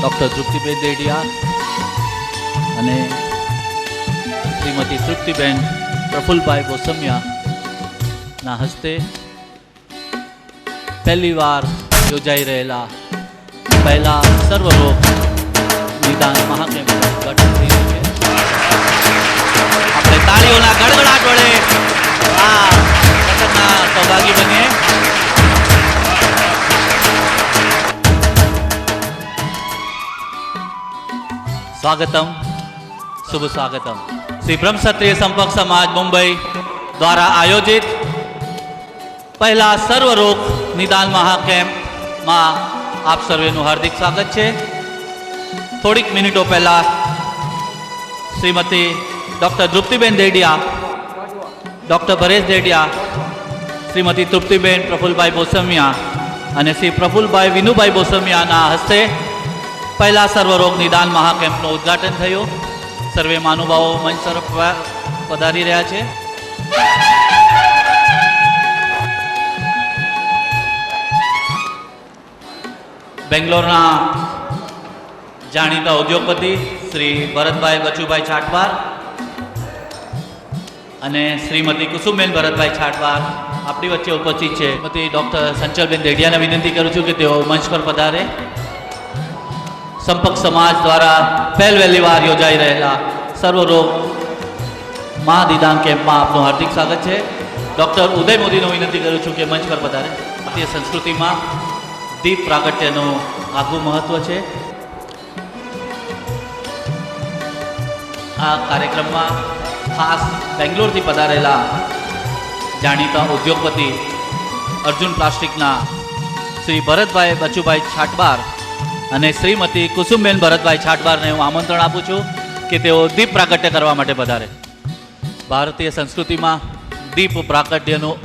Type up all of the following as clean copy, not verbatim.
Doctor Triptiben Dedia અને શ્રીમતી તૃપ્તિબેન પ્રફુલભાઈ બોસમિયાના હસ્તે પહેલીવાર યોજાઈ રહેલા પહેલા સર્વરોગ નિદાન મહાકેમ્પનું ઉદ્ઘાટન થઈ રહ્યું છે. આપણે તાળીઓના ગડગડાટ વડે આ પ્રસંગના સહભાગી બનીએ. સ્વાગતમ, શુભ સ્વાગતમ. શ્રી બ્રહ્મ ક્ષત્રિય સંપર્ક સમાજ મુંબઈ દ્વારા આયોજિત પહેલા સર્વરોગ નિદાન મહાકેમ્પમાં આપ સર્વેનું હાર્દિક સ્વાગત છે. થોડીક મિનિટો પહેલા શ્રીમતી ડૉક્ટર તૃપ્તિબેન દેડિયા, ડૉક્ટર પરેશ દેડિયા, શ્રીમતી તૃપ્તિબેન પ્રફુલભાઈ બોસમિયા અને શ્રી પ્રફુલભાઈ વિનુભાઈ બોસમિયાના હસ્તે પહેલા સર્વરોગ નિદાન મહાકેમ્પનું ઉદ્ઘાટન થયું. સર્વે મહાનુભાવો મંચ તરફ પધારી રહ્યા છે. બેંગ્લોરના જાણીતા ઉદ્યોગપતિ શ્રી ભરતભાઈ બચુભાઈ છાટવાર અને શ્રીમતી કુસુમબેન ભરતભાઈ છાટવાર આપણી વચ્ચે ઉપસ્થિત છે. શ્રીમતી ડૉક્ટર સંચલબેન દેડિયાને વિનંતી કરું છું કે તેઓ મંચ પર પધારે. સંપર્ક સમાજ દ્વારા પહેલી વાર યોજાઈ રહેલા સર્વરોગ મહાનિદાન કેમ્પમાં આપનું હાર્દિક સ્વાગત છે. ડૉક્ટર ઉદય મોદીને વિનંતી કરું છું કે મંચ પર પધારે. ભારતીય સંસ્કૃતિમાં દીપ પ્રાગટ્યનું આગવું મહત્વ છે. આ કાર્યક્રમમાં ખાસ બેંગ્લોરથી પધારેલા જાણીતા ઉદ્યોગપતિ અર્જુન પ્લાસ્ટિકના શ્રી ભરતભાઈ બચુભાઈ છાટવાર અને શ્રીમતી કુસુમબેન ભરતભાઈ છાટવારને હું આમંત્રણ આપું છું કે તેઓ દીપ પ્રાગટ્ય કરવા માટે પધારે. ભારતીય સંસ્કૃતિમાં દીપ પ્રાગટ્યનું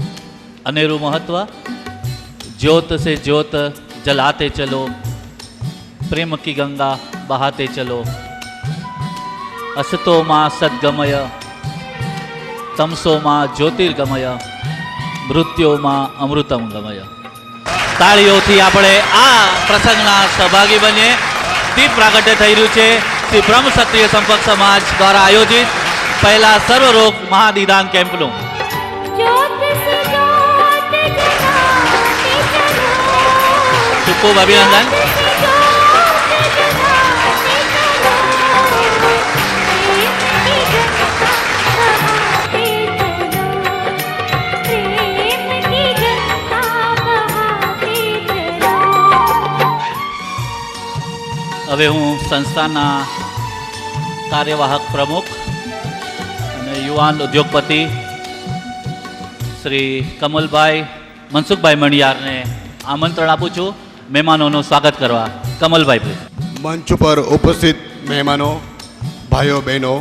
અનેરું મહત્વ. જ્યોત સે જ્યોત જલાતે ચલો, પ્રેમ કી ગંગા બહાતે ચલો, અસતો માં સદગમય, તમસોમાં જ્યોતિર્ગમય, મૃત્યોમાં અમૃતમ ગમય. તાળીઓથી આપણે આ પ્રસંગના સહભાગી બનીએ. દીપ પ્રાગટ્ય થઈ રહ્યું છે શ્રી બ્રહ્મ ક્ષત્રિય સંપર્ક સમાજ દ્વારા આયોજિત પહેલા સર્વરોગ મહાનિદાન કેમ્પનું. ખૂબ અભિનંદન. હવે હું સંસ્થાના કાર્યવાહક પ્રમુખ અને યુવાન ઉદ્યોગપતિ શ્રી કમલભાઈ મનસુખભાઈ મણિયારને આમંત્રણ આપું છું મહેમાનોનું સ્વાગત કરવા. કમલભાઈ પ્લીઝ. મંચ ઉપર ઉપસ્થિત મહેમાનો, ભાઈઓ બહેનો,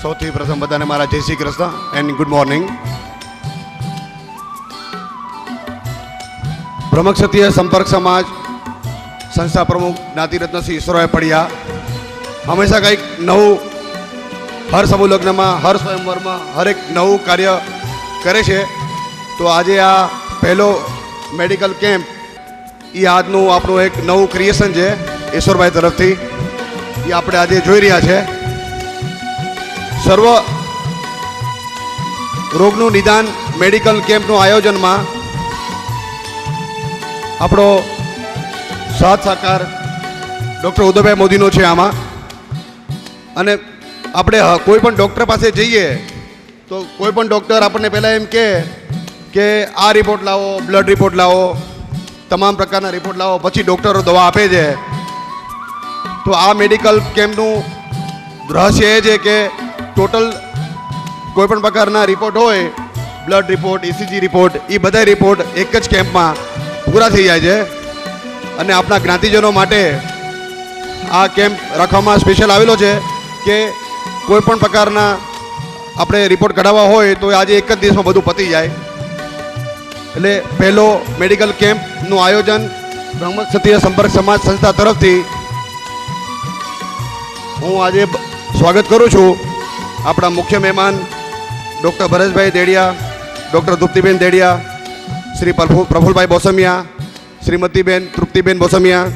સૌથી પ્રથમ બધાને મારા જય Shri Krishna and good morning. બ્રહ્મ ક્ષત્રિય સંપર્ક સમાજ સંસ્થા પ્રમુખ જ્ઞાતિરત્ન શ્રી ઈશ્વરભાઈ પડિયા હંમેશા કંઈક નવું હર સમૂહ લગ્નમાં, હર સ્વયંવરમાં હરેક નવું કાર્ય કરે છે. તો આજે આ પહેલો મેડિકલ કેમ્પ એ આજનું આપણું એક નવું ક્રિએશન છે ઈશ્વરભાઈ તરફથી. એ આપણે આજે જોઈ રહ્યા છે. સર્વ રોગનું નિદાન મેડિકલ કેમ્પનું આયોજનમાં આપણો સાથ સહકાર ડૉક્ટર ઉદયભાઈ મોદીનો છે આમાં. અને આપણે કોઈ પણ ડૉક્ટર પાસે જઈએ તો કોઈ પણ ડૉક્ટર આપણને પહેલાં એમ કહે કે આ રિપોર્ટ લાવો, બ્લડ રિપોર્ટ લાવો, તમામ પ્રકારના રિપોર્ટ લાવો, પછી ડૉક્ટરો દવા આપે છે. તો આ મેડિકલ કેમ્પનું રહસ્ય એ છે કે ટોટલ કોઈ પણ પ્રકારના રિપોર્ટ હોય, બ્લડ રિપોર્ટ, ECG રિપોર્ટ, એ બધા રિપોર્ટ એક જ કેમ્પમાં પૂરા થઈ જાય છે. અને આપણા જ્ઞાતિજનો માટે આ કેમ્પ રાખવામાં સ્પેશિયલ આવેલો છે કે કોઈ પણ પ્રકારના આપણે રિપોર્ટ કઢાવવા હોય તો આજે એક જ દિવસમાં બધું પતી જાય. એટલે પહેલો મેડિકલ કેમ્પનું આયોજન બ્રહ્મ ક્ષત્રિય સંપર્ક સમાજ સંસ્થા તરફથી હું આજે સ્વાગત કરું છું. આપણા મુખ્ય મહેમાન ડૉક્ટર ભરેશભાઈ દેડિયા, ડૉક્ટર તૃપ્તિબેન દેડિયા, શ્રી પ્રફુલભાઈ બોસમિયા, શ્રીમતીબેન તૃપ્તિબેન બોસમિયા,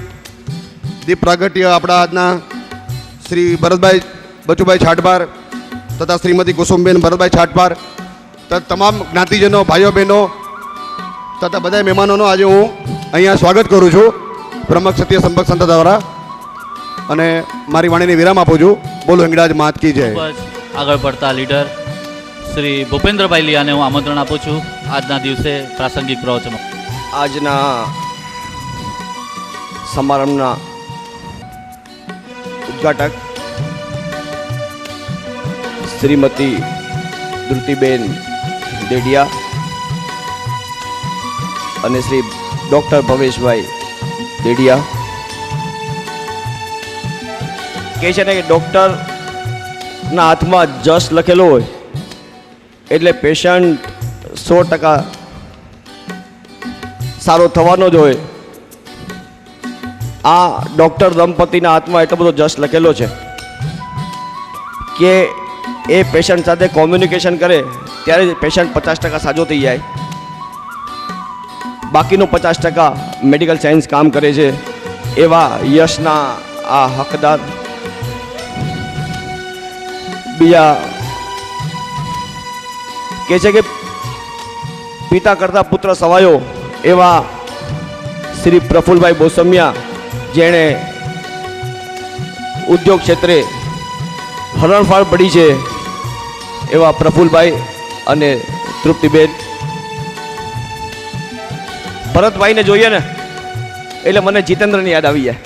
દીપ પ્રાગટ્ય આપણા આજના શ્રી ભરતભાઈ બચુભાઈ છાટબાર તથા શ્રીમતી કુસુમબેન ભરતભાઈ છાટબાર તથા તમામ જ્ઞાતિજનો ભાઈઓ બહેનો તથા બધા મહેમાનોનો આજે હું અહીંયા સ્વાગત કરું છું બ્રહ્મ ક્ષત્રિય સંપર્ક સંસ્થા દ્વારા અને મારી વાણીને વિરામ આપું છું. બોલો હિંગળાજ માત કી જય. ખૂબ જ આગળ પડતા લીડર શ્રી ભૂપેન્દ્રભાઈ લિયાને હું આમંત્રણ આપું છું આજના દિવસે પ્રાસંગિક પ્રવચનો. આજના સમારંભના ઉદ્ઘાટક શ્રીમતી ધૃતિબેન દેડિયા અને શ્રી ડૉક્ટર ભવેશભાઈ દેડિયા કહે છે ને કે ડૉક્ટરના હાથમાં જસ લખેલો હોય એટલે પેશન્ટ 100% સારો થવાનો જ હોય. આ ડૉક્ટર દંપતીના હાથમાં એટલો બધો જસ લખેલો છે કે એ પેશન્ટ સાથે કોમ્યુનિકેશન કરે ત્યારે જ પેશન્ટ 50% સાજો થઈ જાય, બાકીનું 50% મેડિકલ સાયન્સ કામ કરે છે. એવા યશના આ હકદાર બીજા કહે છે કે પિતા કરતા પુત્ર સવાયો એવા શ્રી પ્રફુલભાઈ બોસમિયા જેણે ઉદ્યોગ ક્ષેત્રે હરણફાળ પડી છે એવા પ્રફુલભાઈ અને તૃપ્તિબેન. ભરતભાઈને જોઈએ ને એટલે મને જીતેન્દ્રની યાદ આવી જાય.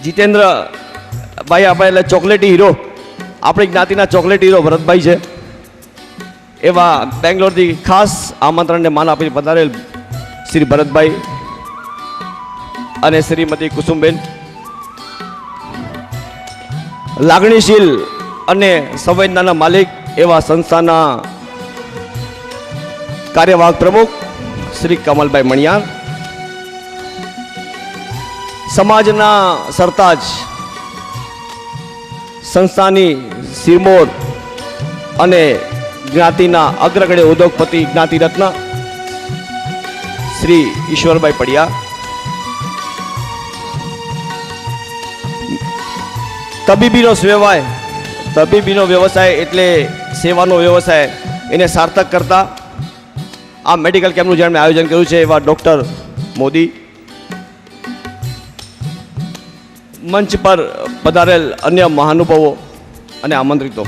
જીતેન્દ્ર ભાઈ આપણે એટલે ચોકલેટી હીરો, આપણી જ્ઞાતિના ચોકલેટ હીરો ભરતભાઈ છે. એવા બેંગ્લોરથી ખાસ આમંત્રણને માન આપી પધારેલ શ્રી ભરતભાઈ અને શ્રીમતી કુસુમબેન લાગણીશીલ અને સંવેદનાના માલિક એવા સંસ્થાના કાર્યવાહક પ્રમુખ શ્રી કમલભાઈ મણિયાર, સમાજના સરતાજ સંસ્થાની સિરમોર અને જ્ઞાતિના અગ્રગણ્ય ઉદ્યોગપતિ જ્ઞાતિ રત્ન શ્રી ઈશ્વરભાઈ પડિયા, તબીબીનો વ્યવસાય એટલે સેવાનો વ્યવસાય એને સાર્થક કરતા આ મેડિકલ કેમ્પનું જેમણે આયોજન કર્યું છે એવા ડૉક્ટર મોદી, મંચ પર પધારેલ અન્ય મહાનુભાવો અને આમંત્રિતો.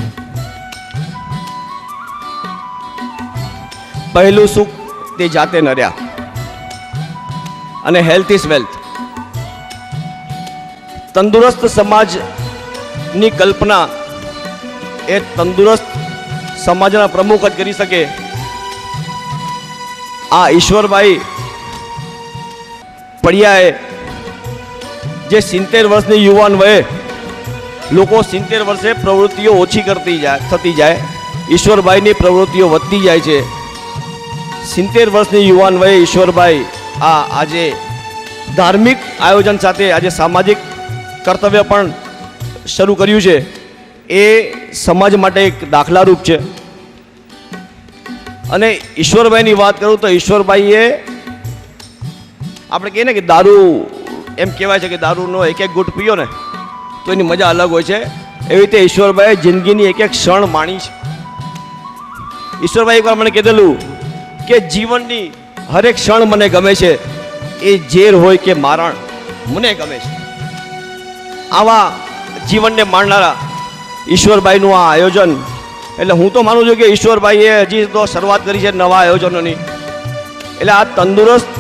પહેલું સુખ તે જાતે નર્યા અને હેલ્થ ઇઝ વેલ્થ. તંદુરસ્ત સમાજની કલ્પના એ તંદુરસ્ત સમાજના પ્રમુખ જ કરી શકે. આ ઈશ્વરભાઈ પડિયાએ જે 70 વર્ષની યુવાન વયે લોકો 70 વર્ષે પ્રવૃત્તિઓ ઓછી થતી જાય, ઈશ્વરભાઈની પ્રવૃત્તિઓ વધતી જાય છે. 70 વર્ષની યુવાન વયે ઈશ્વરભાઈ આજે ધાર્મિક આયોજન સાથે આજે સામાજિક કર્તવ્ય પણ શરૂ કર્યું છે. એ સમાજ માટે એક દાખલારૂપ છે. અને ઈશ્વરભાઈની વાત કરું તો ઈશ્વરભાઈએ આપણે કહીએ ને કે દારૂ એમ કહેવાય છે કે દારૂનો એક એક ઘૂંટ પીયો ને તો એની મજા અલગ હોય છે. એવી રીતે ઈશ્વરભાઈએ જિંદગીની એક એક ક્ષણ માણી છે. ઈશ્વરભાઈ એકવાર મને કીધેલું કે જીવનની હરેક ક્ષણ મને ગમે છે, એ ઝેર હોય કે મારણ મને ગમે છે. આવા જીવનને માણનારા ઈશ્વરભાઈનું આ આયોજન, એટલે હું તો માનું છું કે ઈશ્વરભાઈએ હજી તો શરૂઆત કરી છે નવા આયોજનોની. એટલે આ તંદુરસ્ત,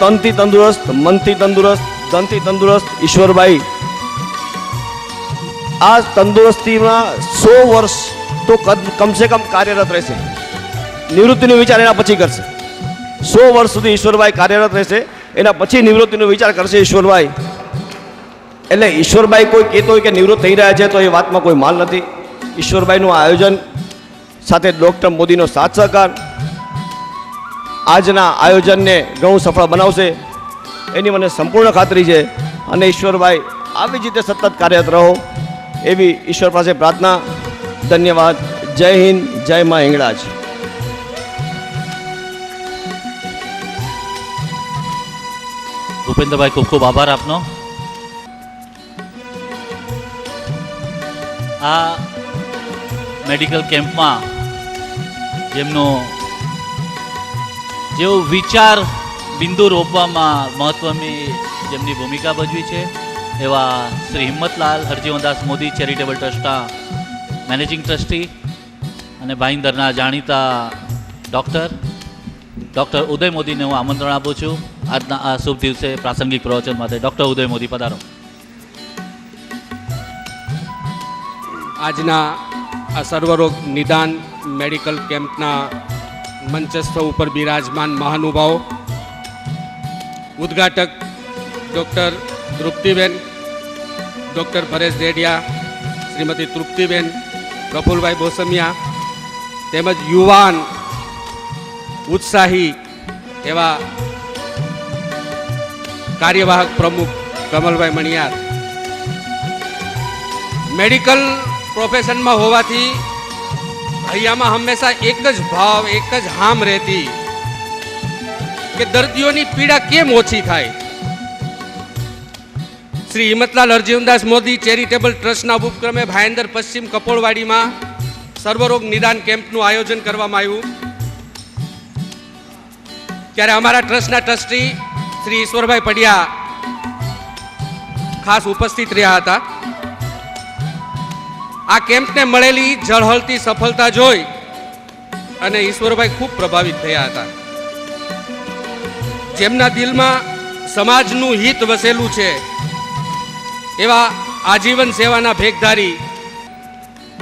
તનથી તંદુરસ્ત, મનથી તંદુરસ્ત, ધનથી તંદુરસ્ત ઈશ્વરભાઈ આ તંદુરસ્તીમાં 100 વર્ષ તો કમસે કમ કાર્યરત રહેશે. નિવૃત્તિનો વિચાર એના પછી કરશે. 100 વર્ષ સુધી ઈશ્વરભાઈ કાર્યરત રહેશે, એના પછી નિવૃત્તિનો વિચાર કરશે ઈશ્વરભાઈ. એટલે ઈશ્વરભાઈ કોઈ કહેતો હોય કે નિવૃત્ત થઈ રહ્યા છે તો એ વાતમાં કોઈ માલ નથી. ઈશ્વરભાઈનું આયોજન સાથે ડૉક્ટર મોદીનો સાથ સહકાર આજના આયોજનને ઘણું સફળ બનાવશે એની મને સંપૂર્ણ ખાતરી છે. અને ઈશ્વરભાઈ આવી જ રીતે સતત કાર્યરત રહો એવી ઈશ્વર પાસે પ્રાર્થના. ધન્યવાદ. જય હિન્દ, જય મા હિંગળાજ. ભૂપેન્દ્રભાઈ, ખૂબ ખૂબ આભાર આપનો. આ મેડિકલ કેમ્પમાં જેઓ વિચાર બિંદુ રોપવામાં મહત્વની જેમની ભૂમિકા ભજવી છે એવા શ્રી હિંમતલાલ હરજીવનદાસ મોદી ચેરિટેબલ ટ્રસ્ટના મેનેજિંગ ટ્રસ્ટી અને ભાઈંદરના જાણીતા ડૉક્ટર ઉદય મોદીને હું આમંત્રણ આપું છું આજના આ શુભ દિવસે પ્રાસંગિક પ્રવચન માટે. ડૉક્ટર ઉદય મોદી, પધારો. આજના આ સર્વરોગ નિદાન મેડિકલ કેમ્પના મંચસ્થ ઉપર બિરાજમાન મહાનુભાવો, ઉદ્ઘાટક ડૉક્ટર તૃપ્તિબેન, ડૉક્ટર પરેશ દેડિયા, શ્રીમતી તૃપ્તિબેન, પ્રફુલભાઈ બોસમિયા, તેમજ યુવાન ઉત્સાહી એવા કાર્યવાહક પ્રમુખ કમલભાઈ મણિયાર. મેડિકલ પ્રોફેશનમાં હોવાથી અહીંયામાં હંમેશા એક જ ભાવ, એક જ હામ રહેતી કે દર્દીઓની પીડા કેમ ઓછી થાય. શ્રી હિંમતલાલ હરજીવનદાસ મોદી ચેરિટેબલ ટ્રસ્ટના ઉપક્રમે ભાયંદર પશ્ચિમ કપોળવાડીમાં સર્વરોગ નિદાન કેમ્પનું આયોજન કરવામાં આવ્યું. ત્યારે અમારા ટ્રસ્ટના ટ્રસ્ટી શ્રી ઈશ્વરભાઈ પડિયા ખાસ ઉપસ્થિત રહ્યા હતા. આ કેમ્પને મળેલી ઝળહળતી સફળતા જોઈ અને ઈશ્વરભાઈ ખૂબ પ્રભાવિત થયા હતા. જેમના દિલમાં સમાજનું હિત વસેલું છે એવા આજીવન સેવાના ભેગધારી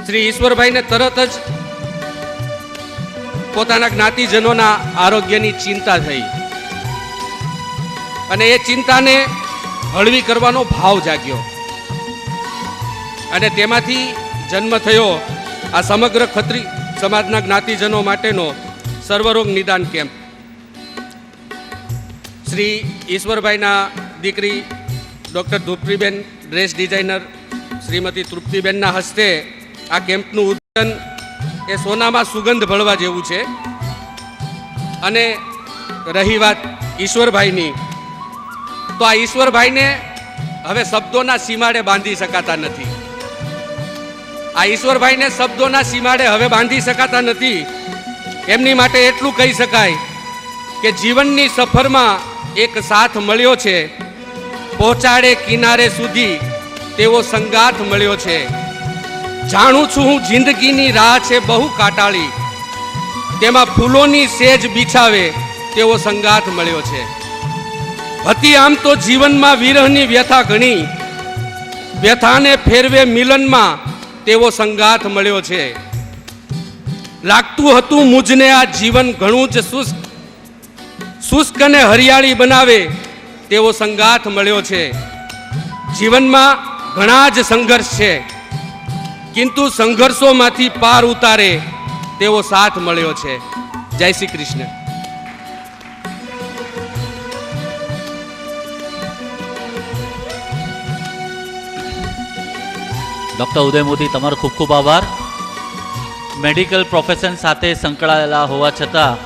શ્રી ઈશ્વરભાઈને તરત જ પોતાના જ્ઞાતિજનોના આરોગ્યની ચિંતા થઈ અને એ ચિંતાને હળવી કરવાનો ભાવ જાગ્યો અને તેમાંથી જન્મ થયો આ સમગ્ર ખત્રી સમાજના જ્ઞાતિજનો માટેનો સર્વરોગ નિદાન કેમ્પ. શ્રી ઈશ્વરભાઈના દીકરી ડૉક્ટર ધૂપરીબેન, ડ્રેસ ડિઝાઇનર શ્રીમતી તૃપ્તિબેનના હસ્તે આ કેમ્પનું ઉદ્ઘાટન એ સોનામાં સુગંધ ભળવા જેવું છે. અને રહી વાત ઈશ્વરભાઈની, તો આ ઈશ્વરભાઈને હવે શબ્દોના સીમાડે બાંધી શકાતા નથી. આ ઈશ્વરભાઈને શબ્દોના સીમાડે હવે બાંધી શકાતા નથી. એમની માટે એટલું કહી શકાય કે જીવનની સફરમાં એક સાથ મળ્યો છે, પહોંચાડે કિનારે સુધી તેવો સંગાથ મળ્યો છે. જાણું છું હું જિંદગીની રાહ છે બહુ કાટાળી, તેમાં ફૂલોની સેજ બિછાવે તેવો સંગાથ મળ્યો છે. હતી આમ તો જીવનમાં વિરહની વ્યથા ઘણી, વ્યથાને ફેરવે મિલનમાં તેવો સંગાથ મળ્યો છે. લાગતું હતું મુજને આ જીવન ઘણું જ શુષ્ક અને હરિયાળી બનાવે તેવો સંગાથ મળ્યો છે. જીવનમાં ઘણા જ સંઘર્ષ છે, કિંતુ સંઘર્ષોમાંથી પાર ઉતારે તેવો સાથ મળ્યો છે. જય શ્રી કૃષ્ણ. ડૉક્ટર ઉદય મોદી, તમારો ખૂબ ખૂબ આભાર. મેડિકલ પ્રોફેશન સાથે સંકળાયેલા હોવા છતાં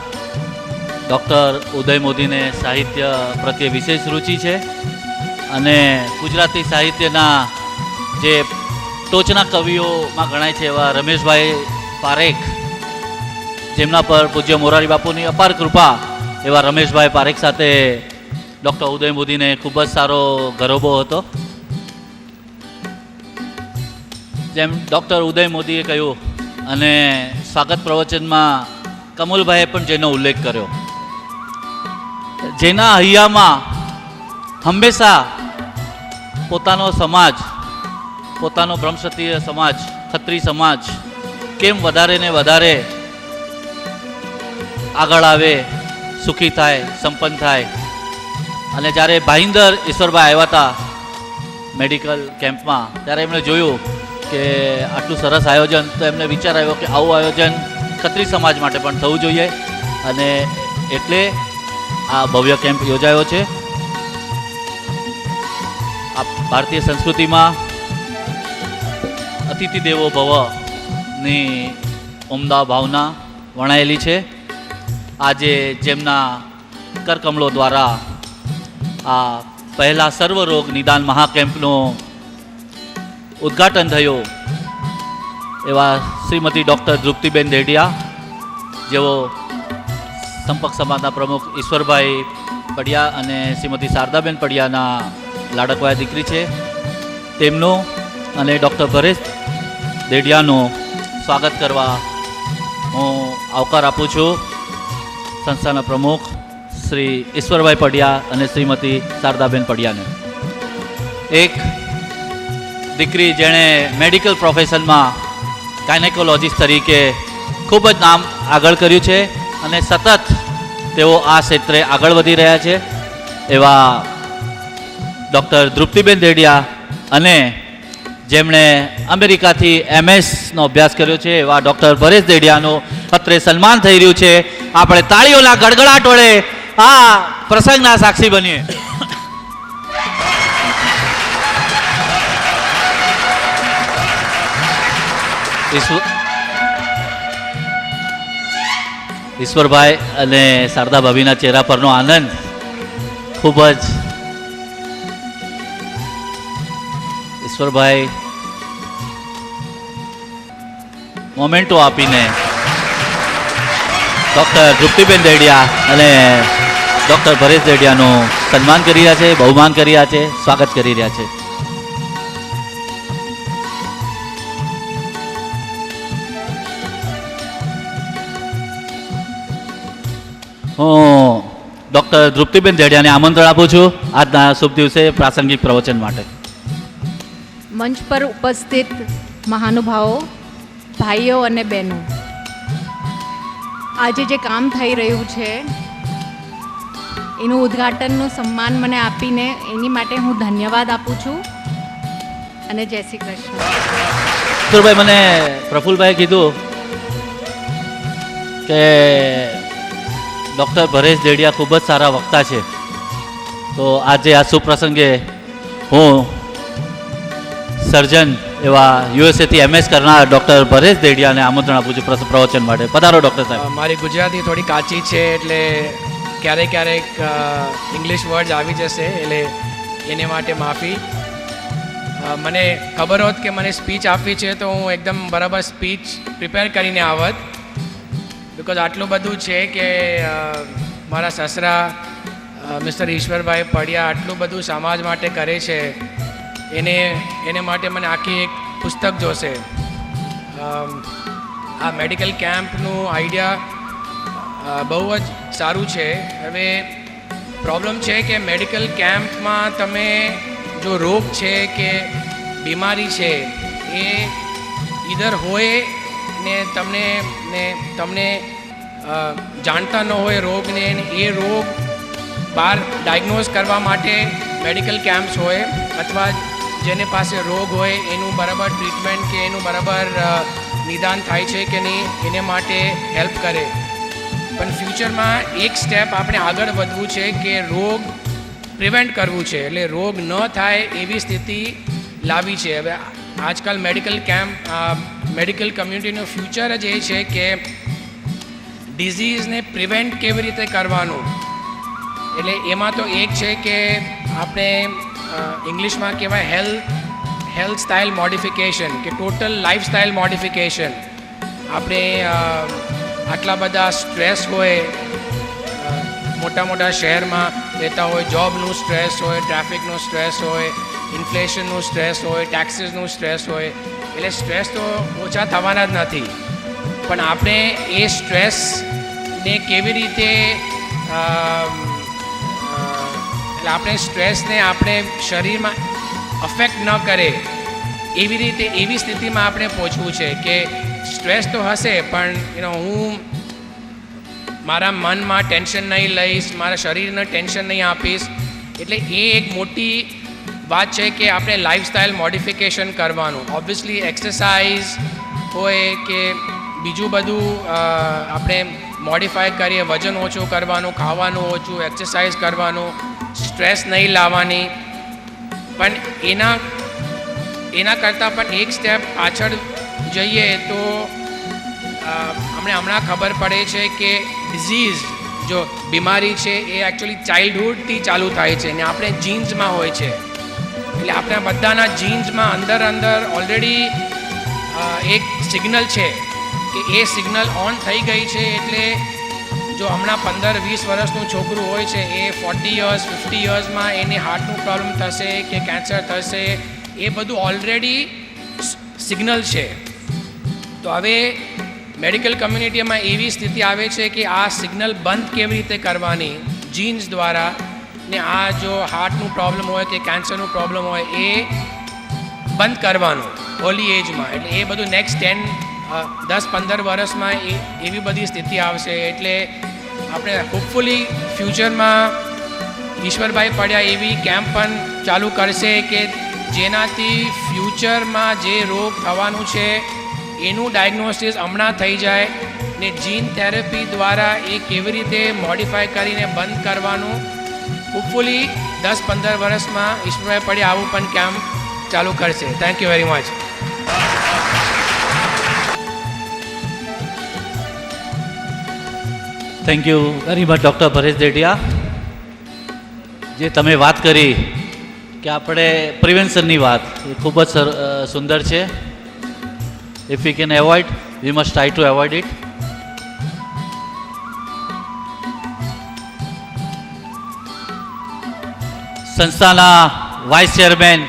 ડૉક્ટર ઉદય મોદીને સાહિત્ય પ્રત્યે વિશેષ રુચિ છે અને ગુજરાતી સાહિત્યના જે ટોચના કવિઓમાં ગણાય છે એવા રમેશભાઈ પારેખ, જેમના પર પૂજ્ય મોરારી બાપુની અપાર કૃપા, એવા રમેશભાઈ પારેખ સાથે ડૉક્ટર ઉદય મોદીને ખૂબ જ સારો ગરોબો હતો. જેમ ડૉક્ટર ઉદય મોદીએ કહ્યું અને સ્વાગત પ્રવચનમાં કમલભાઈએ પણ જેનો ઉલ્લેખ કર્યો, જેના હૈયામાં હંમેશા પોતાનો સમાજ, પોતાનો બ્રહ્મક્ષત્રિય સમાજ, ખત્રી સમાજ કેમ વધારે ને વધારે આગળ આવે, સુખી થાય, સંપન્ન થાય. અને જ્યારે ભાઈંદર ઈશ્વરભાઈ આવ્યા હતા મેડિકલ કેમ્પમાં, ત્યારે એમણે જોયું કે આટલું સરસ આયોજન, તો એમને વિચાર આવ્યો કે આવું આયોજન ખત્રી સમાજ માટે પણ થવું જોઈએ અને એટલે આ ભવ્ય કેમ્પ યોજાયો છે. આ ભારતીય સંસ્કૃતિમાં અતિથિ દેવો ભવની ઉમદા ભાવના વણાયેલી છે. આજે જેમના કરકમળો દ્વારા આ પહેલા સર્વરોગ નિદાન મહાકેમ્પનું ઉદ્ઘાટન થયું એવા શ્રીમતી ડૉક્ટર ધ્રુપતિબેન દેડિયા, જેઓ સંપર્ક સમાજના પ્રમુખ ઈશ્વરભાઈ પડિયા અને શ્રીમતી શારદાબેન પડિયાના લાડકવાયા દીકરી છે, તેમનું અને ડૉક્ટર પરેશ દેડિયાનું સ્વાગત કરવા હું આવકાર આપું છું. સંસ્થાના પ્રમુખ શ્રી ઈશ્વરભાઈ પડિયા અને શ્રીમતી શારદાબેન પડિયાને. એક દીકરી જેણે મેડિકલ પ્રોફેશનમાં ગાયનેકોલોજીસ્ટ તરીકે ખૂબ જ નામ આગળ કર્યું છે અને સતત તેઓ આ ક્ષેત્રે આગળ વધી રહ્યા છે એવા ડૉક્ટર ધ્રુપતિબેન દેડિયા અને જેમણે અમેરિકાથી MS નો અભ્યાસ કર્યો છે એવા ડૉક્ટર પરેશ દેડિયાનું અત્રે સન્માન થઈ રહ્યું છે. આપણે તાળીઓના ગડગડાટ વડે આ પ્રસંગના સાક્ષી બનીએ. ઈશ્વરભાઈ અને શારદા ભાભીના ચહેરા પરનો આનંદ ખૂબ જ. ઈશ્વરભાઈ મોમેન્ટો આપીને ડૉક્ટર ધ્રુપતિબેન દેડિયા અને ડૉક્ટર પરેશ દેડિયાનું સન્માન કરી રહ્યા છે, બહુમાન કરી રહ્યા છે, સ્વાગત કરી રહ્યા છે. હું ડૉક્ટર ધ્રુપતિબેન દેડિયાને આમંત્રણ આપું છું આજના શુભ દિવસે પ્રાસંગિક પ્રવચન માટે. મંચ પર ઉપસ્થિત મહાનુભાવો, ભાઈઓ અને બહેનો, આજે જે કામ થઈ રહ્યું છે એનું ઉદ્ઘાટનનું સન્માન મને આપીને એની માટે હું ધન્યવાદ આપું છું અને જય શ્રી કૃષ્ણ. ઈશ્વરભાઈ, મને પ્રફુલભાઈએ કીધું કે ડૉક્ટર પરેશ દેડિયા ખૂબ જ સારા વક્તા છે, તો આજે આ સુપ્રસંગે હું સર્જન એવા યુએસએથી MS કરનાર ડૉક્ટર પરેશ દેડિયાને આમંત્રણ આપું છું પ્રવચન માટે. પધારો ડૉક્ટર સાહેબ. મારી ગુજરાતી થોડી કાચી છે એટલે ક્યારેક ક્યારેક ઇંગ્લિશ વર્ડ આવી જશે, એટલે એને માટે માફી. મને ખબર હોત કે મને સ્પીચ આપવી છે તો હું એકદમ બરાબર સ્પીચ પ્રિપેર કરીને આવત, બિકોઝ આટલું બધું છે કે મારા સસરા મિસ્ટર ઈશ્વરભાઈ પડિયા આટલું બધું સમાજ માટે કરે છે, એને માટે મને આખી એક પુસ્તક જોશે. આ મેડિકલ કેમ્પનું આઈડિયા બહુ જ સારું છે. હવે પ્રોબ્લેમ છે કે મેડિકલ કેમ્પમાં તમે જો રોગ છે કે બીમારી છે એ ઈધર હોય ને તમને જાણતા ન હોય રોગને, એ રોગ બહાર ડાયગ્નોઝ કરવા માટે મેડિકલ કેમ્પ્સ હોય, અથવા જેને પાસે રોગ હોય એનું બરાબર ટ્રીટમેન્ટ કે એનું બરાબર નિદાન થાય છે કે નહીં એને માટે હેલ્પ કરે. પણ ફ્યુચરમાં એક સ્ટેપ આપણે આગળ વધવું છે કે રોગ પ્રિવેન્ટ કરવું છે, એટલે રોગ ન થાય એવી સ્થિતિ લાવી છે. હવે આજકાલ મેડિકલ કમ્યુનિટીનું ફ્યુચર જ એ છે કે ડિઝીઝને પ્રિવેન્ટ કેવી રીતે કરવાનું. એટલે એમાં તો એક છે કે આપણે ઇંગ્લિશમાં કહેવાય હેલ્થ સ્ટાઇલ મોડિફિકેશન કે ટોટલ લાઈફ સ્ટાઇલ મોડિફિકેશન. આપણે આટલા બધા સ્ટ્રેસ હોય, મોટા શહેરમાં રહેતા હોય, જોબનું સ્ટ્રેસ હોય, ટ્રાફિકનું સ્ટ્રેસ હોય, ઇન્ફ્લેશનનું સ્ટ્રેસ હોય, ટેક્સીસનું સ્ટ્રેસ હોય, એટલે સ્ટ્રેસ તો ઓછા થવાના જ નથી. પણ આપણે એ સ્ટ્રેસને કેવી રીતે એટલે આપણે સ્ટ્રેસને આપણે શરીરમાં અફેક્ટ ન કરે એવી સ્થિતિમાં આપણે પહોંચવું છે કે સ્ટ્રેસ તો હશે પણ હું મારા મનમાં ટેન્શન નહીં લઈશ, મારા શરીરને ટેન્શન નહીં આપીશ. એટલે એ એક મોટી વાત છે કે આપણે લાઈફસ્ટાઈલ મોડિફિકેશન કરવાનું. ઓબ્વિયસલી એક્સરસાઇઝ હોય કે બીજું બધું આપણે મોડિફાય કરીએ, વજન ઓછું કરવાનું, ખાવાનું ઓછું, એક્સરસાઇઝ કરવાનું, સ્ટ્રેસ નહીં લાવવાની. પણ એના કરતાં પણ એક સ્ટેપ પાછળ જઈએ તો હમણાં ખબર પડે છે કે ડિઝીઝ જો બીમારી છે એ એકચ્યુઅલી ચાઇલ્ડહુડથી ચાલુ થાય છે ને આપણે જીન્સમાં હોય છે, એટલે આપણા બધાના જીન્સમાં અંદર ઓલરેડી એક સિગ્નલ છે કે એ સિગ્નલ ઓન થઈ ગઈ છે. એટલે જો હમણાં 15-20 વર્ષનું છોકરું હોય છે એ 40 યર્સ 50 યર્સમાં એને હાર્ટનું પ્રોબ્લેમ થશે કે કેન્સર થશે, એ બધું ઓલરેડી સિગ્નલ છે. તો હવે મેડિકલ કમ્યુનિટીમાં એવી સ્થિતિ આવે છે કે આ સિગ્નલ બંધ કેવી રીતે કરવાની જીન્સ દ્વારા, ને આ જો હાર્ટનું પ્રોબ્લેમ હોય કે કેન્સરનું પ્રોબ્લેમ હોય એ બંધ કરવાનું ઓલી એજમાં. એટલે એ બધું નેક્સ્ટ 10-15 વર્ષમાં એવી બધી સ્થિતિ આવશે. એટલે આપણે હોપફુલી ફ્યુચરમાં ઈશ્વરભાઈ પડ્યા એવી કેમ્પ પણ ચાલુ કરશે કે જેનાથી ફ્યુચરમાં જે રોગ થવાનું છે એનું ડાયગ્નોસિસ હમણાં થઈ જાય ને જીન થેરેપી દ્વારા એ કેવી રીતે મોડિફાય કરીને બંધ કરવાનું હોપફુલી 10-15 વર્ષમાં ઈશ્વરભાઈ પડ્યા આવું પણ કેમ્પ ચાલુ કરશે. Thank you very much. Thank you very much doctor Paresh Dedia. જે તમે વાત કરી કે આપણે પ્રિવેન્શનની વાત એ ખૂબ જ સુંદર છે. If we can avoid we must try to avoid it. સંસ્થાના વાઇસ ચેરમેન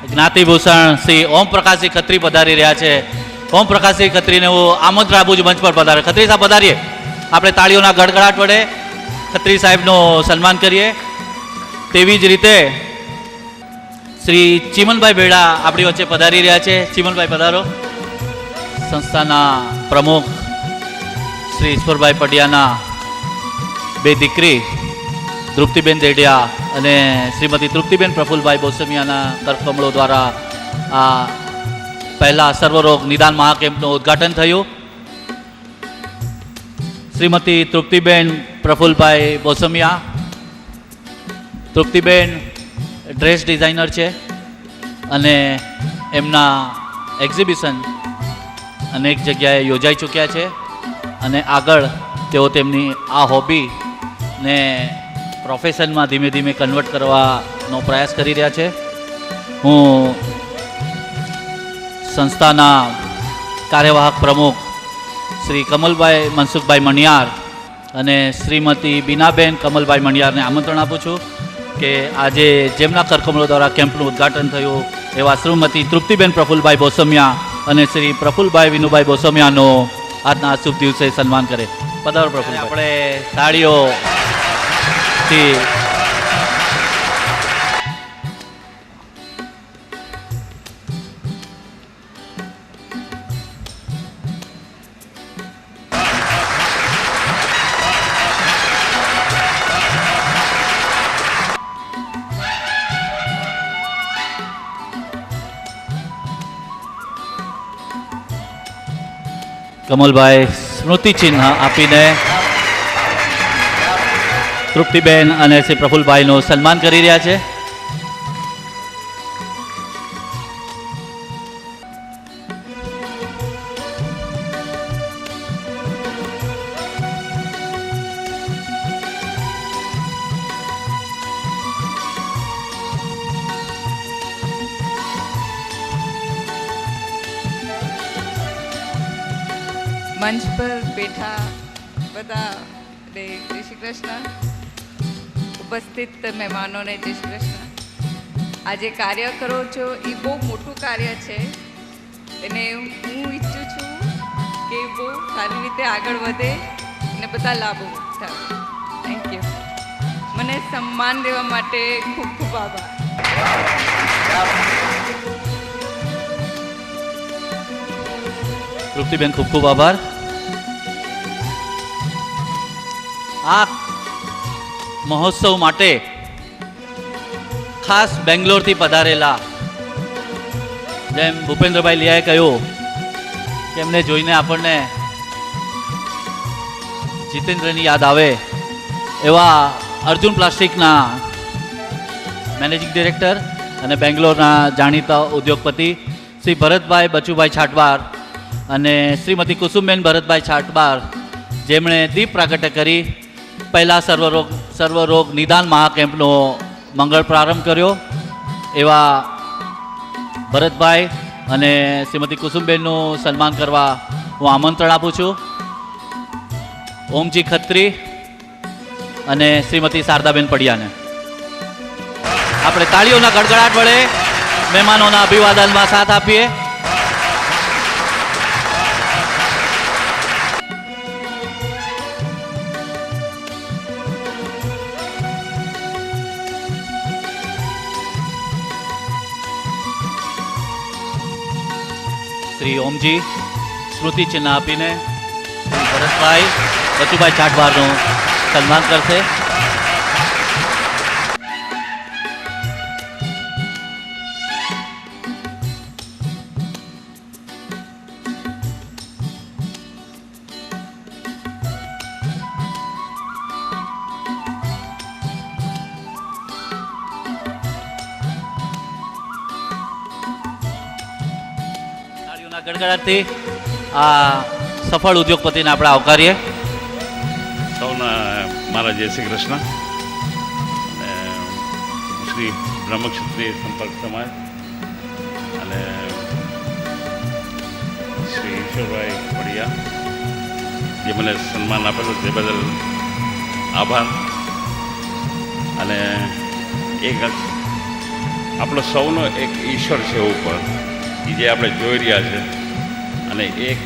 જ્ઞાતિભૂષણ શ્રી ઓમ પ્રકાશજી ખત્રી પધારી રહ્યા છે. ઓમ પ્રકાશજી ખત્રીને હું આમંત્રણ આપું છું મંચ પર પધારે. ખત્રી સાહેબ પધારીએ. આપણે તાળીઓના ગડગડાટ વડે ખત્રી સાહેબનું સન્માન કરીએ. તેવી જ રીતે શ્રી ચીમનભાઈ બેડા આપણી વચ્ચે પધારી રહ્યા છે. ચીમનભાઈ પધારો. સંસ્થાના પ્રમુખ શ્રી ઈશ્વરભાઈ પડિયાના બે દીકરી તૃપ્તિબેન દેડિયા અને શ્રીમતી તૃપ્તિબેન પ્રફુલભાઈ બોસમિયાના કરકમળો દ્વારા આ પહેલા સર્વરોગ નિદાન મહાકેમ્પનું ઉદ્ઘાટન થયું. શ્રીમતી તૃપ્તિબેન પ્રફુલભાઈ બોસમિયા. તૃપ્તિબેન ડ્રેસ ડિઝાઇનર છે અને એમના એક્ઝિબિશન અનેક જગ્યાએ યોજાઈ ચૂક્યા છે અને આગળ તેઓ તેમની આ હોબીને પ્રોફેશનમાં ધીમે ધીમે કન્વર્ટ કરવાનો પ્રયાસ કરી રહ્યા છે. હું સંસ્થાના કાર્યવાહક પ્રમુખ શ્રી કમલભાઈ મનસુખભાઈ મણિયાર અને શ્રીમતી બીનાબેન કમલભાઈ મણિયારને આમંત્રણ આપું છું કે આજે જેમના કરકમળો દ્વારા કેમ્પનું ઉદ્ઘાટન થયું એવા શ્રીમતી તૃપ્તિબેન પ્રફુલભાઈ બોસમિયા અને શ્રી પ્રફુલભાઈ વિનુભાઈ બોસમિયાનો આજના શુભ દિવસે સન્માન કરે. પધારો પ્રફુલ. આપણે તાળીઓથી કમલભાઈ સ્મૃતિ ચિહ્ન આપીને તૃપ્તિબેન અને શ્રી પ્રફુલભાઈનું સન્માન કરી રહ્યા છે. મંચ પર બેઠા બધા જય શ્રી કૃષ્ણ. ઉપસ્થિત મહેમાનોને જય શ્રી કૃષ્ણ. આજે કાર્ય કરો છો એ બહુ મોટું કાર્ય છે અને હું ઈચ્છું છું કે બહુ સારી રીતે આગળ વધે અને બધા લાભો થાય. Thank you. મને સન્માન દેવા માટે ખૂબ ખૂબ આભાર. તૃપ્તિબેન ખૂબ ખૂબ આભાર. આ મહોત્સવ માટે ખાસ બેંગ્લોરથી પધારેલા જેમ ભૂપેન્દ્રભાઈ લિયાએ કહ્યું કે એમને જોઈને આપણને જીતેન્દ્રની યાદ આવે એવા અર્જુન પ્લાસ્ટિકના મેનેજિંગ ડિરેક્ટર અને બેંગ્લોરના જાણીતા ઉદ્યોગપતિ શ્રી ભરતભાઈ બચુભાઈ છાટવાર અને શ્રીમતી કુસુમબેન ભરતભાઈ છાટવાર જેમણે દીપ પ્રાગટ્ય કરી પહેલાં સર્વરોગ નિદાન મહાકેમ્પનો મંગળ પ્રારંભ કર્યો એવા ભરતભાઈ અને શ્રીમતી કુસુમબેનનું સન્માન કરવા હું આમંત્રણ આપું છું. ઓમજી ખત્રી અને શ્રીમતી શારદાબેન પડિયાને આપણે તાળીઓના ગડગડાટ વડે મહેમાનોના અભિવાદનમાં સાથ આપીએ. શ્રી ઓમજી સ્મૃતિ ચિહ્ન આપીને શ્રી ભરતભાઈ બચુભાઈ છાટવારનું સન્માન કરશે. ગડગડાટથી આ સફળ ઉદ્યોગપતિને આપણે આવકારીએ. સૌના મારા જય શ્રી કૃષ્ણ. અને શ્રી બ્રહ્મક્ષત્રિય સંપર્ક સમાજ અને શ્રી ઈશ્વરભાઈ પડિયા જે મને સન્માન આપેલું તે બદલ આભાર. અને એક આપણો સૌનો એક ઈશ્વર છે ઉપર એ જે આપણે જોઈ રહ્યા છે અને એક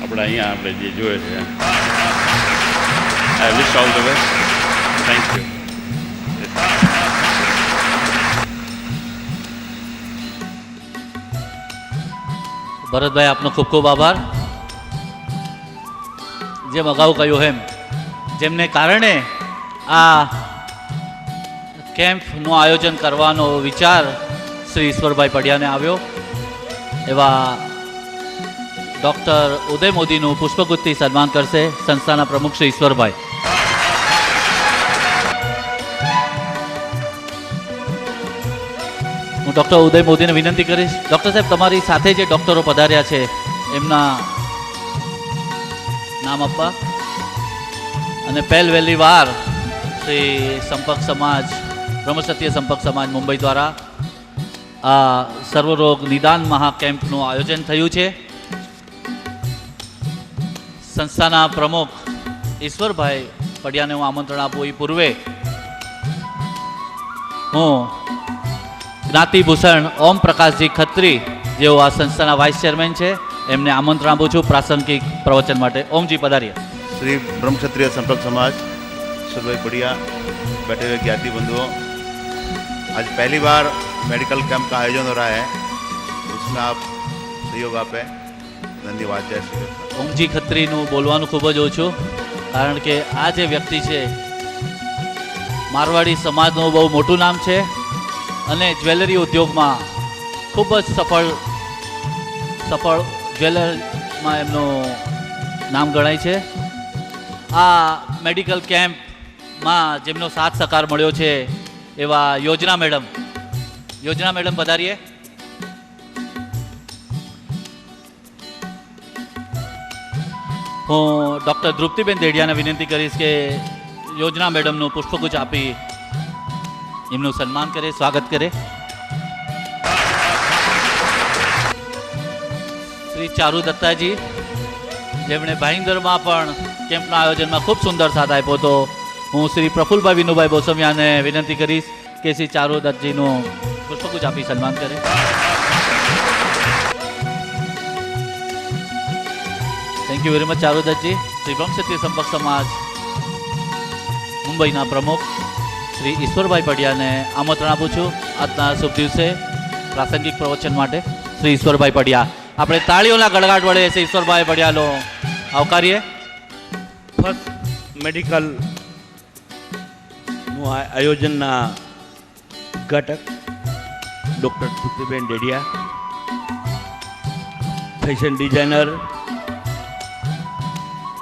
આપણે અહીંયા આપણે જે જોઈએ છે. I wish all the best. Thank you. Bharatbhai આપનો ખૂબ ખૂબ આભાર. જેમ અગાઉ કહ્યું એમ જેમને કારણે આ કેમ્પનું આયોજન કરવાનો વિચાર શ્રી ઈશ્વરભાઈ પડિયાને આવ્યો એવા ડૉક્ટર ઉદય મોદીનું પુષ્પગુચ્છથી સન્માન કરશે સંસ્થાના પ્રમુખ શ્રી ઈશ્વરભાઈ. હું ડૉક્ટર ઉદય મોદીને વિનંતી કરીશ ડૉક્ટર સાહેબ તમારી સાથે જે ડૉક્ટરો પધાર્યા છે એમના નામ આપવા. અને પહેલી વાર શ્રી સંપર્ક સમાજ બ્રહ્મક્ષત્રિય સંપર્ક સમાજ મુંબઈ દ્વારા આ સર્વરોગ નિદાન મહાકેમ્પનું આયોજન થયું છે. સંસ્થાના પ્રમુખ ઈશ્વરભાઈ પડિયાને હું આમંત્રણ આપું એ પૂર્વે હું જ્ઞાતિભૂષણ ઓમ પ્રકાશજી ખત્રી જેઓ આ સંસ્થાના વાઇસ ચેરમેન છે એમને આમંત્રણ આપું છું પ્રાસંગિક પ્રવચન માટે. ઓમજી પધારીએ. श्री ब्रह्मक्षत्रिय संपर्क समाज ईश्वरभाई पडिया बैठे हुए ज्ञाति बंधुओं, आज पहली बार मेडिकल कैंप का आयोजन हो रहा है, उसमें आप सहयोग आपे. धन्यवाद. जय श्री कृष्ण. ઓમજી ખત્રીનું બોલવાનું ખૂબ જ ઓછું કારણ કે આ જે વ્યક્તિ છે મારવાડી સમાજનું બહુ મોટું નામ છે અને જ્વેલરી ઉદ્યોગમાં ખૂબ જ સફળ જ્વેલરમાં એમનું નામ ગણાય છે. આ મેડિકલ કેમ્પમાં જેમનો સાથ સહકાર મળ્યો છે એવા યોજના મેડમ પધારીએ. હું ડૉક્ટર ધ્રુપતિબેન દેડિયાને વિનંતી કરીશ કે યોજના મેડમનું પુષ્પગુચ્છ આપી એમનું સન્માન કરે, સ્વાગત કરે. શ્રી ચારુ દત્તાજી જેમણે ભાઈંદરમાં પણ કેમ્પના આયોજનમાં ખૂબ સુંદર સાથ આપ્યો હતો. હું શ્રી પ્રફુલભાઈ વિનુભાઈ બોસમિયાને વિનંતી કરીશ કે શ્રી ચારુ દત્તજીનું પુષ્પગુચ્છ આપી સન્માન કરે. Thank you very much Charu Duttji. Shri Brahmakshatriya સંપર્ક સમાજ મુંબઈના પ્રમુખ શ્રી ઈશ્વરભાઈ પડિયાને આમંત્રણ આપું છું આજના શુભ દિવસે પ્રાસંગિક પ્રવચન માટે. શ્રી ઈશ્વરભાઈ પડિયા આપણે તાળીઓના ગડગાટ વડે શ્રી ઈશ્વરભાઈ પડિયાનો આવકારીએ. ફર્સ્ટ મેડિકલ નું આયોજનના ઉદ્ઘાટક doctor Triptiben Dediya, fashion designer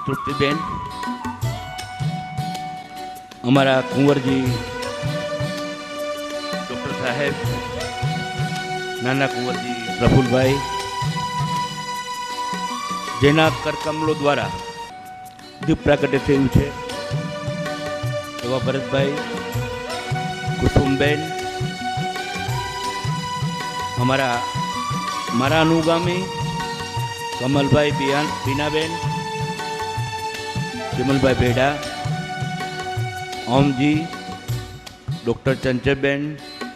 Triptiben, અમારા કુંવરજી ડૉક્ટર સાહેબ, નાના કુંવરજી પ્રફુલભાઈ, જેના કરકમલો દ્વારા દીપ પ્રાગટ્ય થયું છે એવા ભરતભાઈ, કુસુમબેન, મારા અનુગામી કમલભાઈ, બીનાબેન, વિમલભાઈ ભેડા, ઓમજી, ડૉક્ટર ચંચલબેન,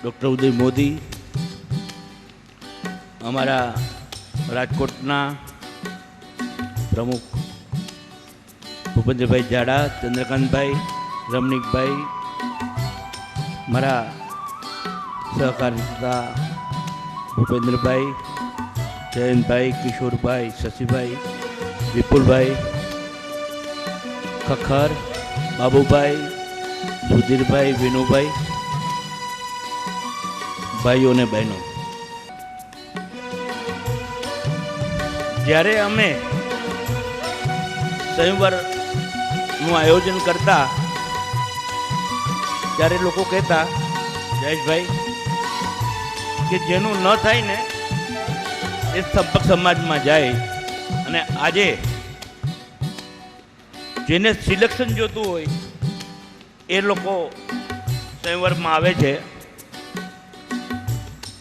ડૉક્ટર ઉદય મોદી, અમારા રાજકોટના પ્રમુખ ભૂપેન્દ્રભાઈ જાડા, ચંદ્રકાંતભાઈ, રમણીકભાઈ, મારા સહકારતા ભૂપેન્દ્રભાઈ, જયંતભાઈ, કિશોરભાઈ, શશીભાઈ, વિપુલભાઈ, ખખર, બાબુભાઈ, સુધીરભાઈ, વિનુભાઈ, ભાઈઓ અને બહેનો, જ્યારે અમે સંયમવરનું આયોજન કરતા ત્યારે લોકો કહેતા, જયેશભાઈ, કે જેનું ન થાય ને એ સંપર્ક સમાજમાં જાય. અને આજે જેને સિલેક્શન જોતું હોય એ લોકો સંયમવરમાં આવે છે.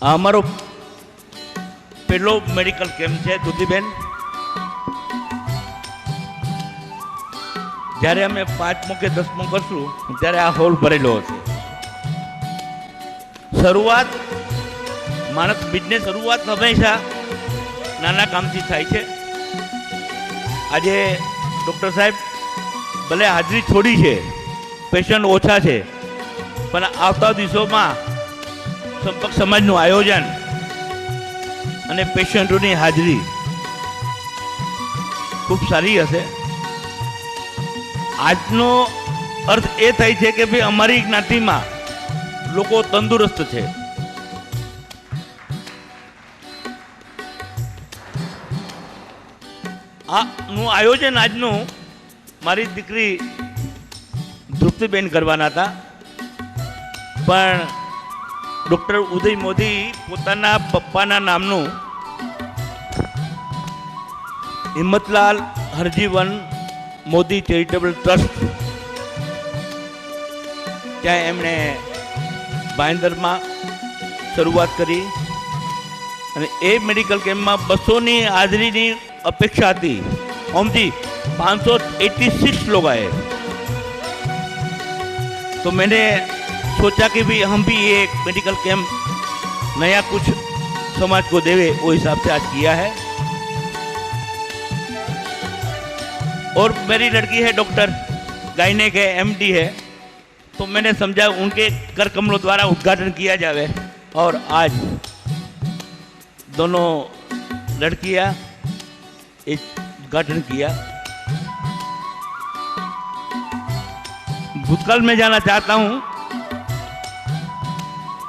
આ અમારો પહેલો મેડિકલ કેમ્પ છે દુધીબેન. જ્યારે અમે 5મો કે 10મો કરશું ત્યારે આ હોલ ભરેલો હશે. શરૂઆત માણસ બિઝનેસ શરૂઆત હંમેશા નાના કામથી થાય છે. આજે ડૉક્ટર સાહેબ ભલે હાજરી થોડી છે, પેશન્ટ ઓછા છે, પણ આવતા દિવસોમાં સંપર્ક સમાજનું આયોજન અને પેશન્ટોની હાજરી ખૂબ સારી હશે. આજનો અર્થ એ થાય છે કે ભાઈ અમારી જ્ઞાતિમાં લોકો તંદુરસ્ત છે. આનું આયોજન આજનું મારી દીકરી તૃપ્તિબેન કરવાના હતા, પણ ડૉક્ટર ઉદય મોદી પોતાના પપ્પાના નામનું હિંમતલાલ હરજીવન મોદી ચેરિટેબલ ટ્રસ્ટ, ત્યાં એમણે ભાઈન્દરમાં શરૂઆત કરી. અને એ મેડિકલ કેમ્પમાં 200ની હાજરીની अपेक्षा थी. ओम जी 586 लोग आए. तो मैंने सोचा कि भी हम भी ये एक मेडिकल कैंप नया कुछ समाज को देवे, वो हिसाब से आज किया है. और मेरी लड़की है डॉक्टर, गायनेक है, एमडी है, तो मैंने समझा उनके कर कमलों द्वारा उद्घाटन किया जावे. और आज दोनों लड़कियां एक उद्घाटन किया. भूतकाल में जाना चाहता हूं.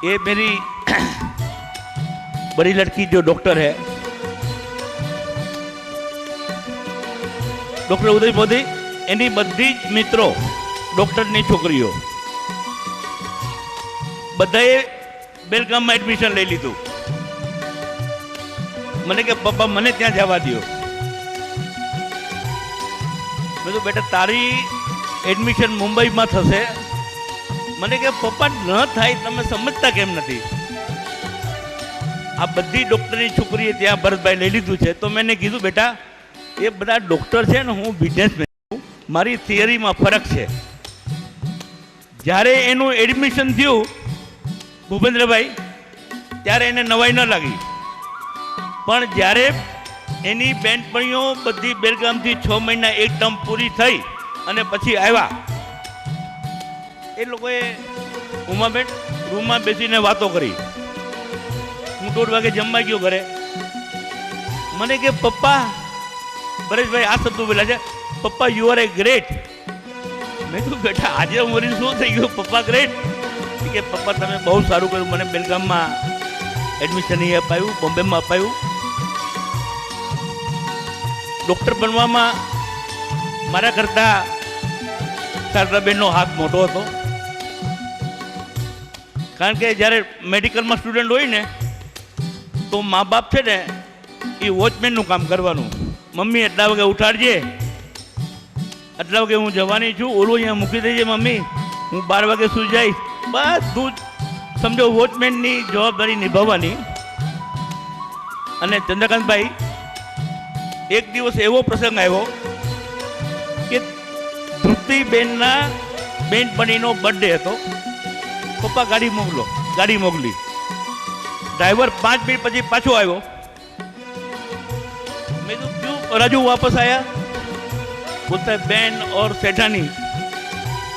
ये मेरी बड़ी लड़की जो डॉक्टर है, डॉक्टर उदय मोदी, एनी बधी ज मित्रों डॉक्टरनी छोकरीओ बधाए बेलगाम में एडमिशन लई लीधुं. मने के पप्पा मने त्यां जवा दियो. मैं तो बेटा तारी एडमिशन मुंबई में थशे. मने के पप्पा न थाय तमे समझता केम नथी. आ बधी डॉक्टरनी छोकरीए त्यां भरतभाई लई लीधुं छे. तो मैंने कीधुं बेटा ये बधा डॉक्टर छे ने, हूँ बिजनेसमेन छुं, मारी थियरी में फरक है. જ્યારે એનું એડમિશન થયું ભૂપેન્દ્રભાઈ, ત્યારે એને નવાઈ ન લાગી. પણ જ્યારે એની બેનપણીઓ બધી બેલગામથી 6 મહિના એક ટર્મ પૂરી થઈ અને પછી આવ્યા, એ લોકોએ ઉમાબેન રૂમમાં બેસીને વાતો કરી. હું 1:30 વાગે જમવા ગયો ઘરે. મને કે પપ્પા, પરેશભાઈ આ શબ્દો બોલ્યા છે, પપ્પા યુ આર એ ગ્રેટ. મેં કીધું બેટા આજે અમારી શું થઈ ગયું પપ્પા ગ્રેટ? કે પપ્પા તમે બહુ સારું કર્યું, મને બેલગામમાં એડમિશન અહીં અપાયું, બોમ્બેમાં અપાયું. ડૉક્ટર બનવામાં મારા કરતાં શારદાબેનનો હાથ મોટો હતો. કારણ કે જ્યારે મેડિકલમાં સ્ટુડન્ટ હોય ને તો મા બાપ છે ને એ વોચમેનનું કામ કરવાનું. મમ્મી એટલા વાગે ઉઠાડજે, આટલા વાગે હું જવાની છું, ઓલું અહીંયા મૂકી દેજે મમ્મી, હું 12 વાગે સૂઈ જઈશ. બધું જ સમજો વોચમેનની જવાબદારી નિભાવવાની. અને ચંદ્રકાંતભાઈ, એક દિવસ એવો પ્રસંગ આવ્યો કે ધૃતિબેનના બેનપણીનો બર્થડે હતો. પપ્પા ગાડી મોકલી. ડ્રાઈવર 5 મિનિટ પછી પાછો આવ્યો. મેં તો ક્यों राजू वापस आया? बोलता है बैन और सेठानी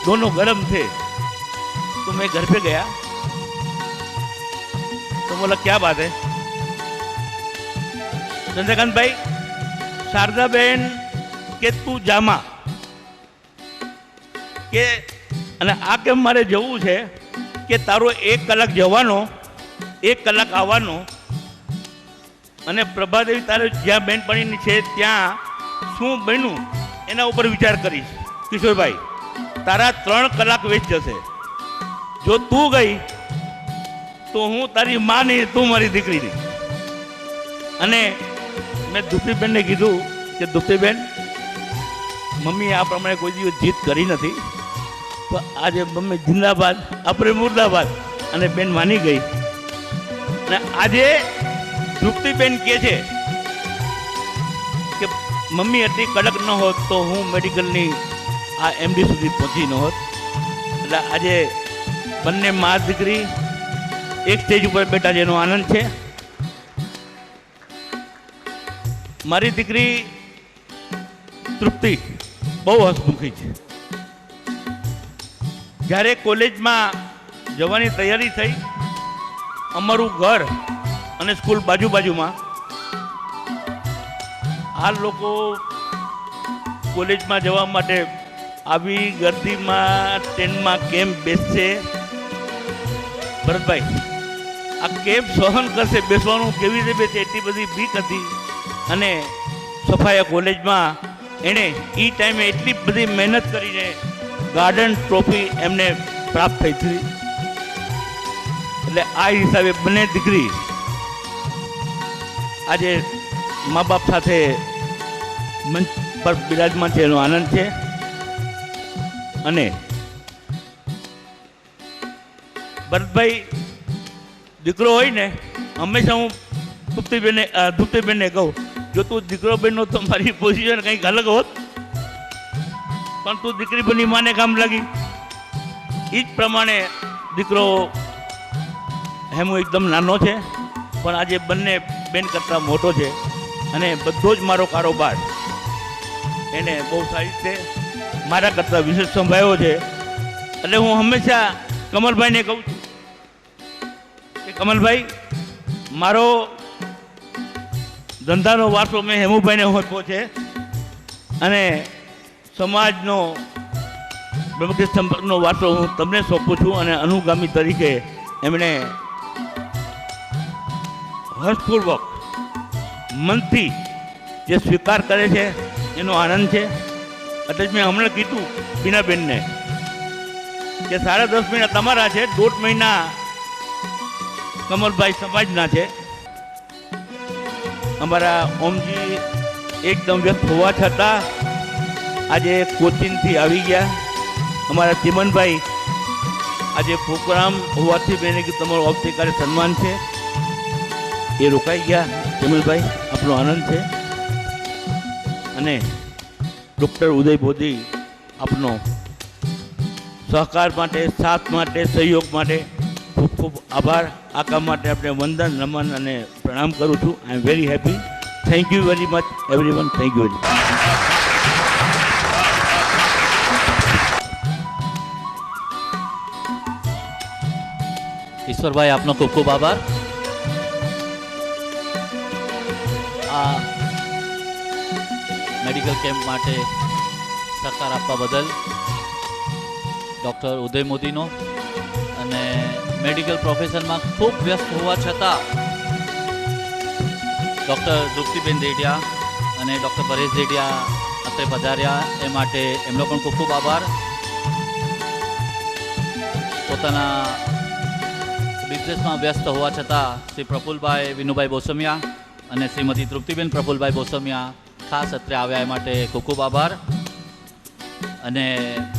दोनों गर्म थे तो मैं घर पे गया तो बोला क्या बात है? चंद्रकांत भाई, शारदा बहन કે તું જામા કે અને આ કેમ મારે જવું છે કે તારો 1 કલાક જવાનો 1 કલાક આવવાનો અને પ્રભાદેવી તારે જ્યાં બેનપણીની છે ત્યાં શું બન્યું એના ઉપર વિચાર કરીશ. કિશોરભાઈ, તારા 3 કલાક વેસ્ટ જશે. જો તું ગઈ તો હું તારી માં નહીં, તું મારી દીકરીની. અને મેં દુપ્તીબેનને કીધું કે દુપ્તીબેન, મમ્મીએ આ પ્રમાણે કોઈ દિવસ જીત કરી નથી, તો આજે મમ્મી જિંદાબાદ, આપણે મુર્દાબાદ. અને બેન માની ગઈ. અને આજે તૃપ્તિબેન કહે છે કે મમ્મી એટલી કડક ન હોત તો હું મેડિકલની આ MD સુધી પહોંચી ન હોત. એટલે આજે બંને મા દીકરી એક સ્ટેજ ઉપર બેઠા જેનો આનંદ છે. મારી દીકરી તૃપ્તિ બહુ હસમુખી છે. જ્યારે કોલેજમાં જવાની તૈયારી થઈ, અમારું ઘર અને સ્કૂલ બાજુમાં, આ લોકો કોલેજમાં જવા માટે આવી ગર્દીમાં ટ્રેનમાં કેમ બેસશે? ભરતભાઈ, આ કેમ સહન કરશે? બેસવાનું કેવી રીતે બેસે? એટલી બધી બીક હતી. અને સફાયા કોલેજમાં એણે એ ટાઈમે એટલી બધી મહેનત કરીને ગાર્ડન ટ્રોફી એમને પ્રાપ્ત થઈ હતી. એટલે આ હિસાબે બંને દીકરી આજે મા બાપ સાથે મંચ પર બિરાજમાન છે, એનો આનંદ છે. અને ભરતભાઈ, દીકરો હોય ને, હંમેશા હું તૃપ્તિબેનને કહું, જો તું દીકરો બહેનનો તો મારી પોઝિશન કંઈક અલગ હોત, પણ તું દીકરી બની માને કામ લાગી. એ જ પ્રમાણે દીકરો હેમુ એકદમ નાનો છે, પણ આજે બંને બેન કરતાં મોટો છે. અને બધો જ મારો કારોબાર એને બહુ સારી રીતે મારા કરતાં વિશેષ સંભાળ્યો છે. એટલે હું હંમેશા કમલભાઈને કહું છું કે કમલભાઈ, મારો ધંધાનો વારસો મેં હેમુભાઈને હોપ્યો છે અને સમાજનો બ્રહ્મકૃષ્ણ સંપર્કનો વારસો હું તમને સોંપું છું. અને અનુગામી તરીકે એમણે હર્ષપૂર્વક મનથી જે સ્વીકાર કરે છે એનો આનંદ છે. એટલે જ મેં હમણાં કીધું બીનાબેનને કે 10.5 મહિના તમારા છે, 1.5 મહિના કમલભાઈ સમાજના છે. અમારા ઓમજી એકદમ વ્યસ્ત હોવા છતાં આજે કોચિંગથી આવી ગયા. અમારા ચિમનભાઈ આજે પ્રોગ્રામ હોવાથી મેં કીધું તમારું આવતીકાલે સન્માન છે, એ રોકાઈ ગયા. ચિમનભાઈ, આપણો આનંદ છે. અને ડૉક્ટર ઉદય બોધી, આપનો સહકાર માટે, સાથ માટે, સહયોગ માટે ખૂબ ખૂબ આભાર. આ કામ માટે આપણે વંદન, નમન અને પ્રણામ કરું છું. I am very happy. Thank you very much everyone. Thank you very much. Ishwarbhai, આપનો ખૂબ ખૂબ આભાર. આ મેડિકલ કેમ્પ માટે સહકાર આપવા બદલ ડૉક્ટર ઉદય મોદીનો, અને મેડિકલ પ્રોફેશનમાં ખૂબ વ્યસ્ત હોવા છતાં ડૉક્ટર તૃપ્તિબેન દેડિયા અને ડૉક્ટર પરેશ દેડિયા અત્રે પધાર્યા એ માટે એમનો પણ ખૂબ ખૂબ આભાર. પોતાના બિઝનેસમાં વ્યસ્ત હોવા છતાં શ્રી પ્રફુલભાઈ વિનુભાઈ બોસમિયા અને શ્રીમતી તૃપ્તિબેન પ્રફુલભાઈ બોસમિયા ખાસ અત્રે આવ્યા એ માટે ખૂબ ખૂબ આભાર. અને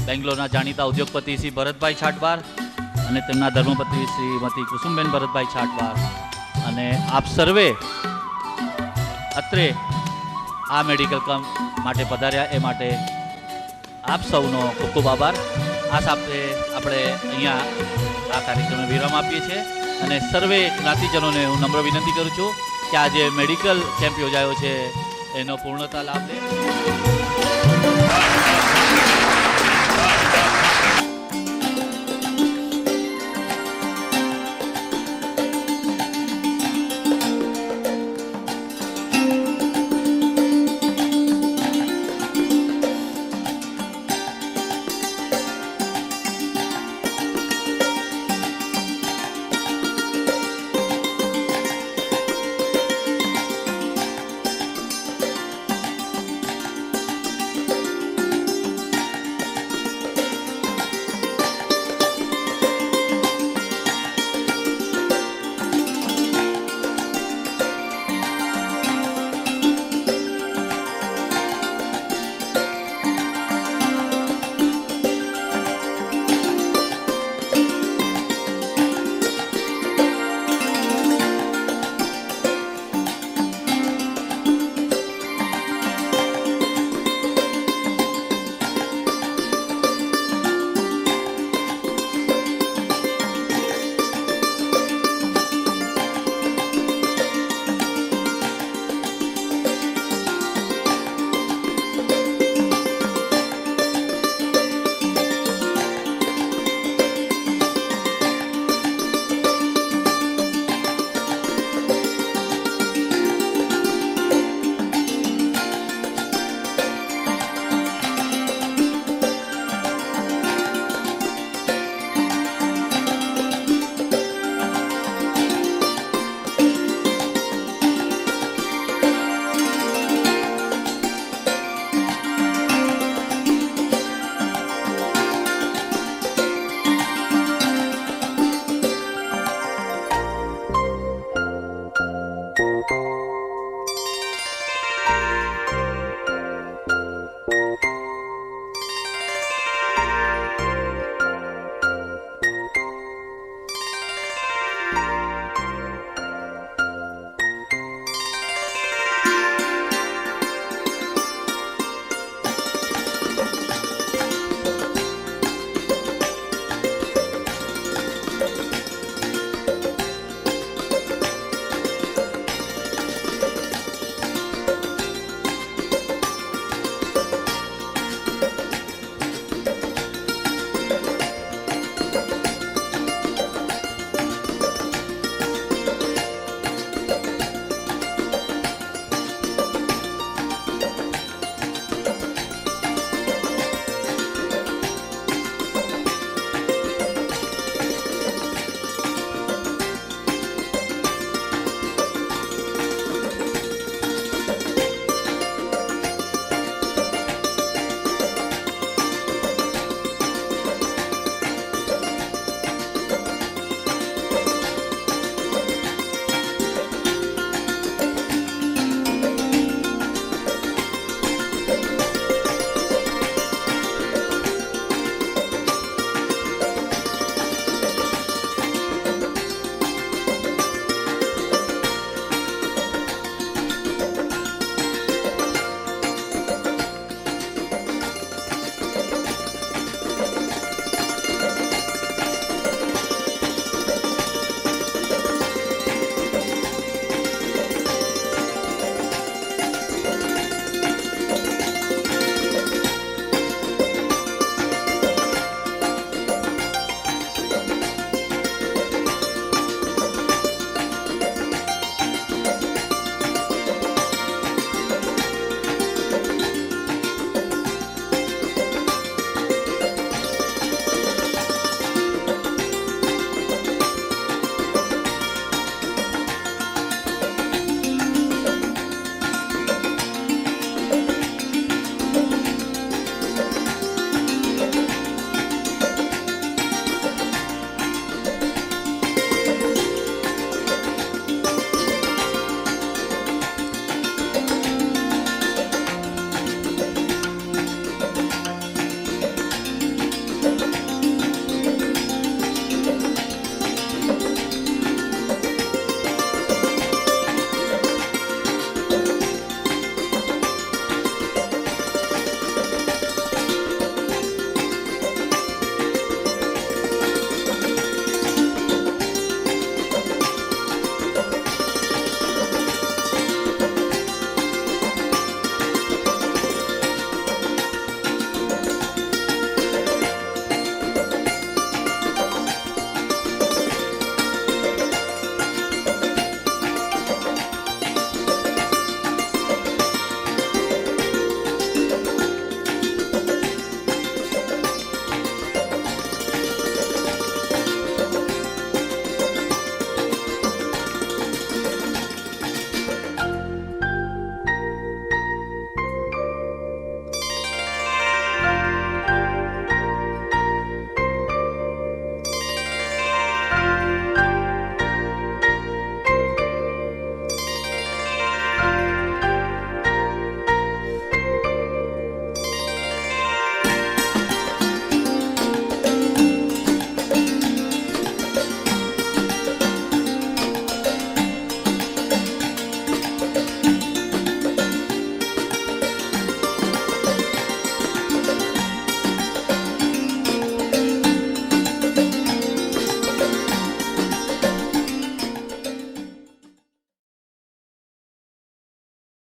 બેંગ્લોરના જાણીતા ઉદ્યોગપતિ શ્રી ભરતભાઈ છાટવાર અને તેમના ધર્મપત્ની શ્રીમતી કુસુમબેન ભરતભાઈ છાટવાર અને આપ સર્વે અત્રે આ મેડિકલ કેમ્પ માટે પધાર્યા એ માટે આપ સૌનો ખૂબ ખૂબ આભાર. આ સાથે આપણે અહીંયા આ કાર્યક્રમને વિરામ આપીએ છીએ અને સર્વે જ્ઞાતિજનોને હું નમ્ર વિનંતી કરું છું કે આ જે મેડિકલ કેમ્પ યોજાયો છે એનો પૂર્ણતા લાભ લે.